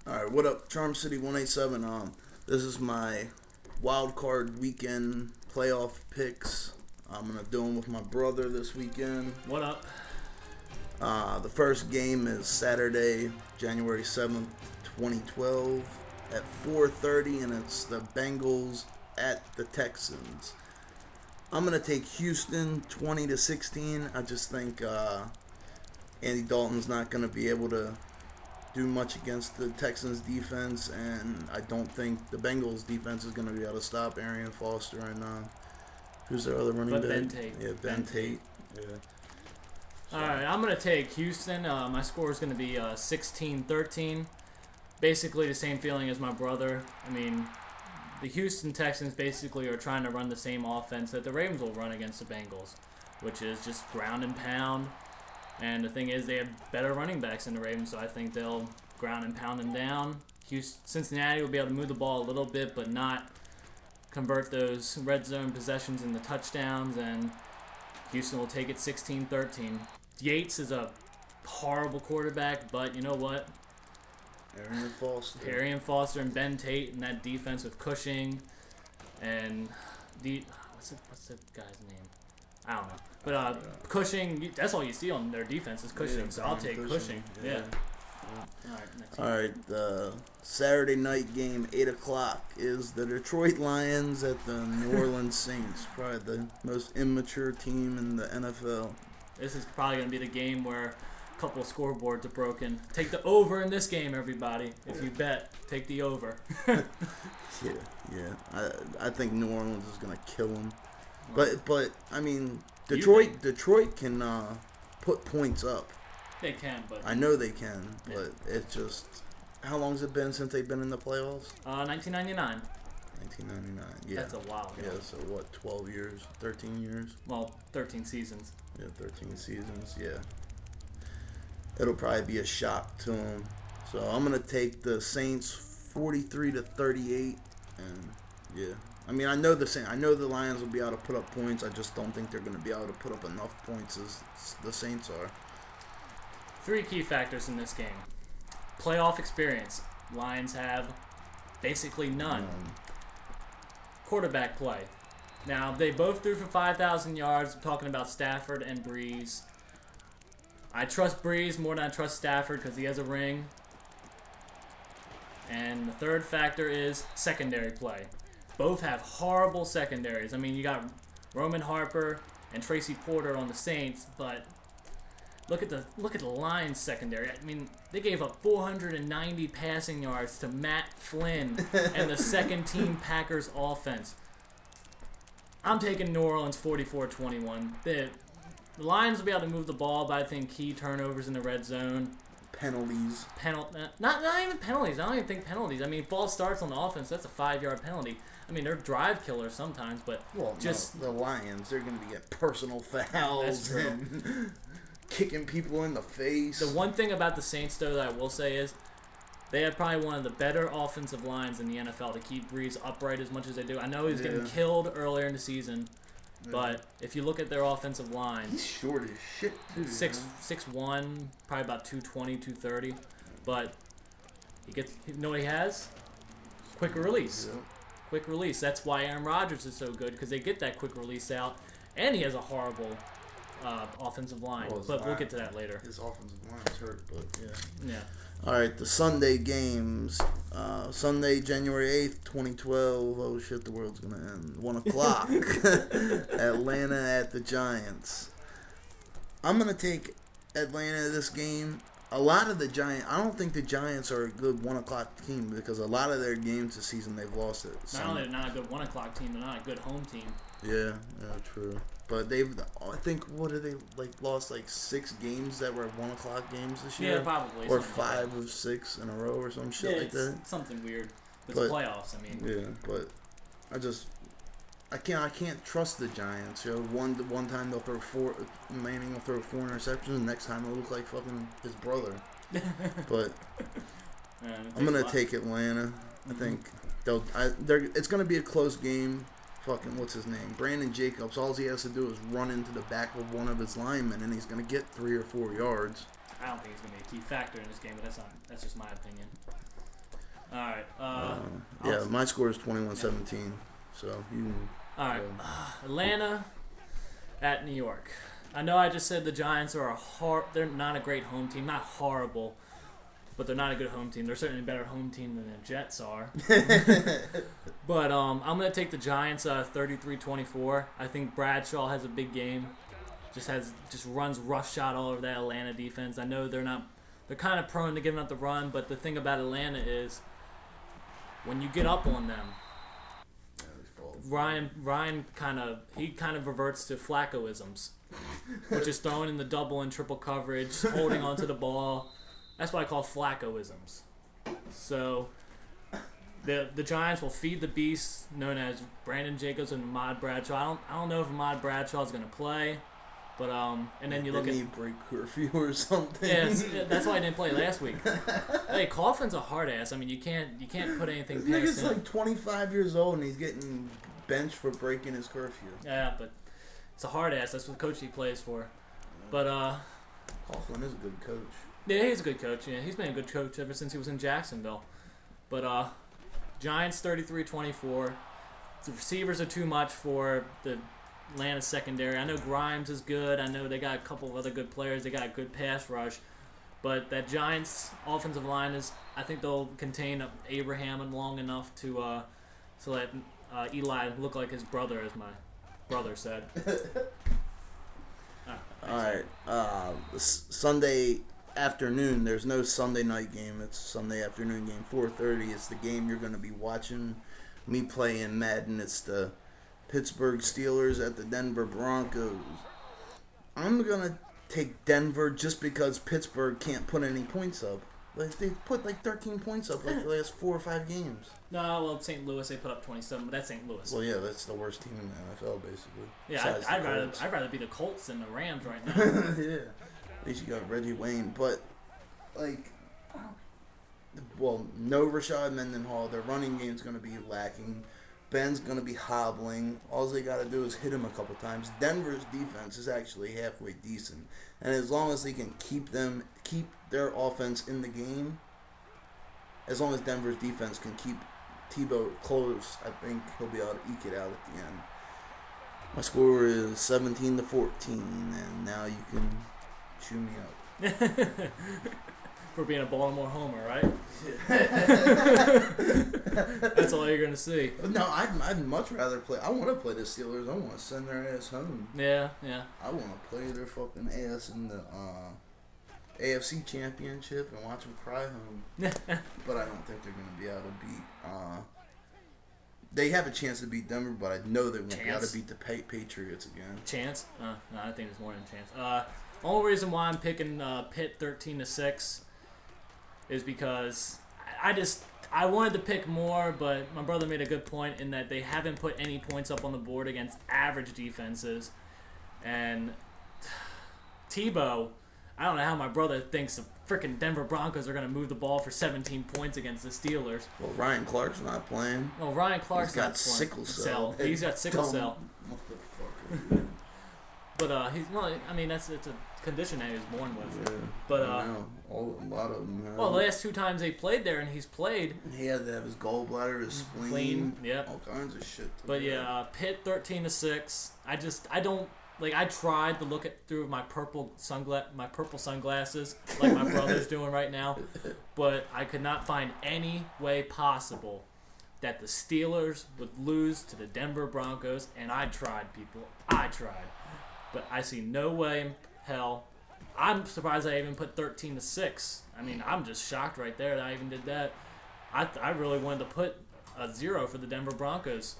Alright, what up? Charm City 187. This is my Wildcard weekend playoff picks. I'm gonna do them with my brother this weekend. What up? The first game is Saturday, January 7th, 2012 at 4:30, and it's the Bengals at the Texans. I'm gonna take Houston 20-16. I just think Andy Dalton's not gonna be able to do much against the Texans defense, and I don't think the Bengals defense is going to be able to stop Arian Foster and who's their other running back? Ben Tate. Yeah, Ben Tate. Yeah. All right, I'm going to take Houston. My score is going to be 16-13. Basically the same feeling as my brother. I mean, the Houston Texans basically are trying to run the same offense that the Ravens will run against the Bengals, which is just ground and pound. And the thing is, they have better running backs than the Ravens, so I think they'll ground and pound them down. Cincinnati will be able to move the ball a little bit, but not convert those red zone possessions into touchdowns, and Houston will take it 16-13. Yates is a horrible quarterback, but you know what? Arian Foster and Ben Tate and that defense with Cushing and what's the guy's name? I don't know. But Cushing, that's all you see on their defense is Cushing, so I'll take Cushing. Yeah. All right, the Saturday night game, 8 o'clock, is the Detroit Lions at the New Orleans Saints. Probably the most immature team in the NFL. This is probably going to be the game where a couple of scoreboards are broken. Take the over in this game, everybody. If you bet, take the over. Yeah. I think New Orleans is going to kill them. But I mean, Detroit can put points up. They can, but I know they can, but it's just how long has it been since they've been in the playoffs? 1999. 1999. Yeah, that's a while ago. Yeah, so what? 12 years, 13 years? Well, 13 seasons. Yeah, 13 seasons. Yeah, it'll probably be a shock to them. So I'm gonna take the Saints 43-38, and yeah. I mean, I know the Lions will be able to put up points. I just don't think they're going to be able to put up enough points as the Saints are. 3 key factors in this game. Playoff experience. Lions have basically none. Quarterback play. Now, they both threw for 5,000 yards. I'm talking about Stafford and Breeze. I trust Breeze more than I trust Stafford because he has a ring. And the third factor is secondary play. Both have horrible secondaries. I mean, you got Roman Harper and Tracy Porter on the Saints, but look at the Lions secondary. I mean, they gave up 490 passing yards to Matt Flynn and the second-team Packers offense. I'm taking New Orleans 44-21. The Lions will be able to move the ball, but I think key turnovers in the red zone. Penalties. Not even penalties. I don't even think penalties. I mean, false starts on the offense, that's a 5-yard penalty. I mean, they're drive killers sometimes, but the Lions, they're going to get personal fouls and kicking people in the face. The one thing about the Saints, though, that I will say is they have probably one of the better offensive lines in the NFL to keep Breeze upright as much as they do. I know he's getting killed earlier in the season, but if you look at their offensive line, he's short as shit, too. 6'1", probably about 220, 230, but you know what he has? Quick release. Yeah. Quick release. That's why Aaron Rodgers is so good, because they get that quick release out, and he has a horrible offensive line. But we'll get to that later. His offensive line's hurt, but yeah. Yeah. All right, the Sunday games. Sunday, January 8th, 2012. Oh, shit, the world's going to end. 1 o'clock. Atlanta at the Giants. I'm going to take Atlanta this game. A lot of the Giants, I don't think the Giants are a good 1 o'clock team because a lot of their games this season they've lost it. Not only they're not a good 1 o'clock team, they're not a good home team. Yeah, true. But I think, what did they, lost 6 games that were 1 o'clock games this year? Yeah, probably. Or 5 of 6 in a row or some shit like that. Something weird. It's playoffs, I mean. Yeah, but I can't trust the Giants. You know, one time they'll throw Manning will throw 4 interceptions, and next time it'll look like fucking his brother. But I'm gonna take Atlanta. I think it's gonna be a close game. Fucking what's his name? Brandon Jacobs. All he has to do is run into the back of one of his linemen, and he's gonna get 3 or 4 yards. I don't think he's gonna be a key factor in this game, but that's just my opinion. All right. Yeah, my score is 21-17. So you can. All right. Atlanta at New York. I know I just said the Giants are they're not a great home team, not horrible, but they're not a good home team. They're certainly a better home team than the Jets are. But I'm going to take the Giants 33-24. I think Bradshaw has a big game. Just runs roughshod all over that Atlanta defense. I know they're kind of prone to giving up the run, but the thing about Atlanta is when you get up on them, Ryan kind of reverts to Flacco-isms, which is throwing in the double and triple coverage, holding onto the ball. That's what I call Flacco-isms. So the Giants will feed the beast known as Brandon Jacobs and Ahmad Bradshaw. I don't know if Ahmad Bradshaw is going to play, but and then you look at break curfew or something. Yeah, that's why I didn't play last week. Hey, Coughlin's a hard ass. I mean, you can't put anything past him. He's like 25 years old and he's getting benched for breaking his curfew. Yeah, but it's a hard ass. That's what the coach he plays for. But Coughlin is a good coach. Yeah, he's a good coach. Yeah, he's been a good coach ever since he was in Jacksonville. But Giants 33-24. The receivers are too much for the Atlanta secondary. I know Grimes is good. I know they got a couple of other good players. They got a good pass rush. But that Giants offensive line I think they'll contain Abraham long enough to let Eli look like his brother, as my brother said. All right. Sunday afternoon. There's no Sunday night game. It's Sunday afternoon game. 4:30 is the game you're going to be watching me play in Madden. It's the Pittsburgh Steelers at the Denver Broncos. I'm going to take Denver just because Pittsburgh can't put any points up. Like they put 13 points up the last 4 or 5 games. No, well, St. Louis, they put up 27, but that's St. Louis. Well, yeah, that's the worst team in the NFL, basically. Yeah, I'd rather be the Colts than the Rams right now. Yeah. At least you got Reggie Wayne. But, no Rashad Mendenhall. Their running game's going to be lacking. Ben's going to be hobbling. All they got to do is hit him a couple times. Denver's defense is actually halfway decent. And as long as they can keep their offense in the game, as long as Denver's defense can keep Tebow close, I think he'll be able to eke it out at the end. My score is 17-14, and now you can chew me up. For being a Baltimore homer, right? That's all you're going to see. No, I'd much rather play. I want to play the Steelers. I want to send their ass home. Yeah. I want to play their fucking ass in the AFC Championship and watch them cry home. But I don't think they're going to be able to beat. They have a chance to beat Denver, but I know they won't be able to beat the Patriots again. Chance? No, I think there's more than a chance. Only reason why I'm picking Pitt 13-6 is because I wanted to pick more, but my brother made a good point in that they haven't put any points up on the board against average defenses. And Tebow, I don't know how my brother thinks the freaking Denver Broncos are going to move the ball for 17 points against the Steelers. Well, Ryan Clark's not playing. Well, Ryan Clark's got sickle cell. He's got sickle cell. Motherfucker. But it's a condition that he was born with. Yeah, but a lot of them. Well, the last 2 times they played there, and he's played. He had to have his gallbladder, his spleen, yep, all kinds of shit. But yeah, Pitt 13-6. I don't like. I tried to look through my purple sunglasses, like my brother's doing right now, but I could not find any way possible that the Steelers would lose to the Denver Broncos. And I tried, people. I tried. But I see no way in hell. I'm surprised I even put 13-6. I mean, I'm just shocked right there that I even did that. I really wanted to put a 0 for the Denver Broncos.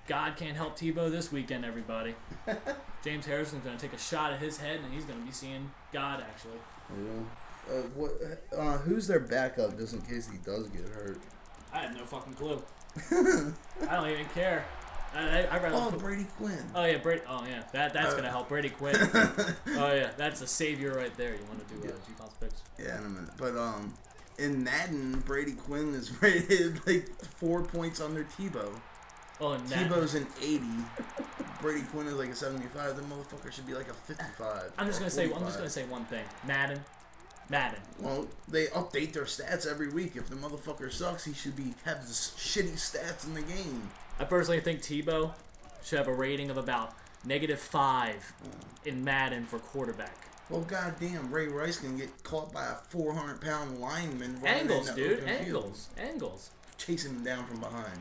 God can't help Tebow this weekend, everybody. James Harrison's going to take a shot at his head, and he's going to be seeing God, actually. Yeah. Who's their backup, just in case he does get hurt? I have no fucking clue. I don't even care. I'd rather Brady Quinn. Oh yeah, Brady. Oh yeah, that's gonna help Brady Quinn. Oh yeah, that's a savior right there. You want to do G-Fon's picks? Yeah, in a minute. But in Madden, Brady Quinn is rated 4 points under Tebow. Oh, and Tebow's an 80. Brady Quinn is a 75. The motherfucker should be a 55. I'm just gonna say one thing. Madden, Madden. Well, they update their stats every week. If the motherfucker sucks, he should have shitty stats in the game. I personally think Tebow should have a rating of about -5 in Madden for quarterback. Well, goddamn, Ray Rice can get caught by a 400-pound lineman. Angles, dude. Angles. Chasing him down from behind.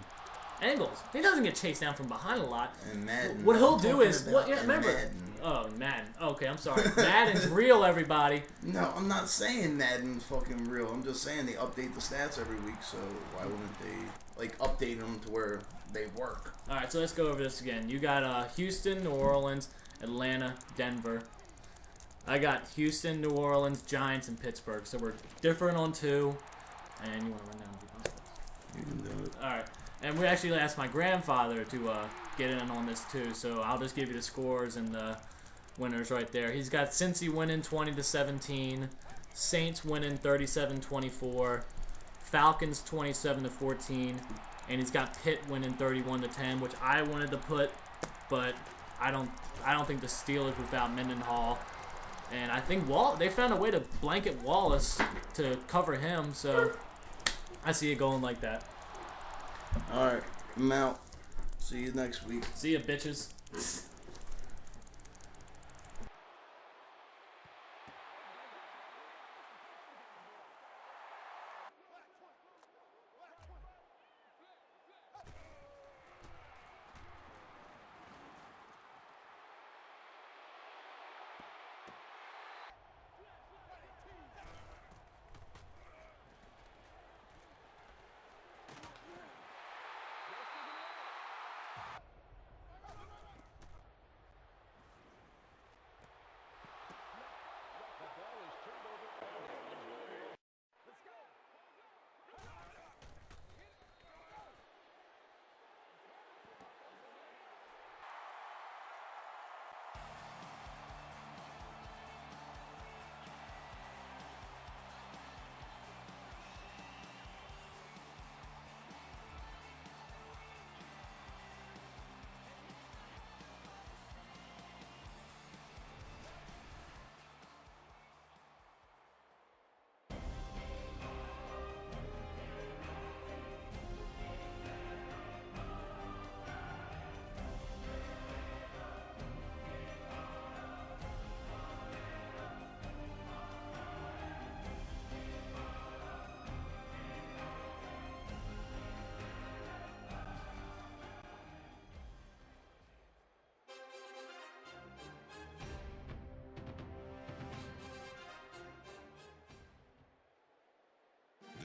Angles. He doesn't get chased down from behind a lot. And Madden. What he'll do is, remember? Madden. Oh, Madden. Okay, I'm sorry. Madden's real, everybody. No, I'm not saying Madden's fucking real. I'm just saying they update the stats every week, so why wouldn't they update them to where they work? All right, so let's go over this again. You got Houston, New Orleans, Atlanta, Denver. I got Houston, New Orleans, Giants, and Pittsburgh. So we're different on 2. And you want to run down the prospects? You can do it. All right. And we actually asked my grandfather to get in on this too. So I'll just give you the scores and the winners right there. He's got Cincy winning 20-17, Saints winning 37-24, Falcons 27-14, and he's got Pitt winning 31-10, which I wanted to put, but I don't think the Steelers without Mendenhall. And I think they found a way to blanket Wallace to cover him, so I see it going like that. All right, I'm out. See you next week. See ya, bitches.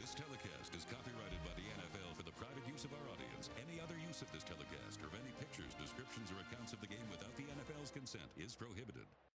This telecast is copyrighted by the NFL for the private use of our audience. Any other use of this telecast or of any pictures, descriptions, or accounts of the game without the NFL's consent is prohibited.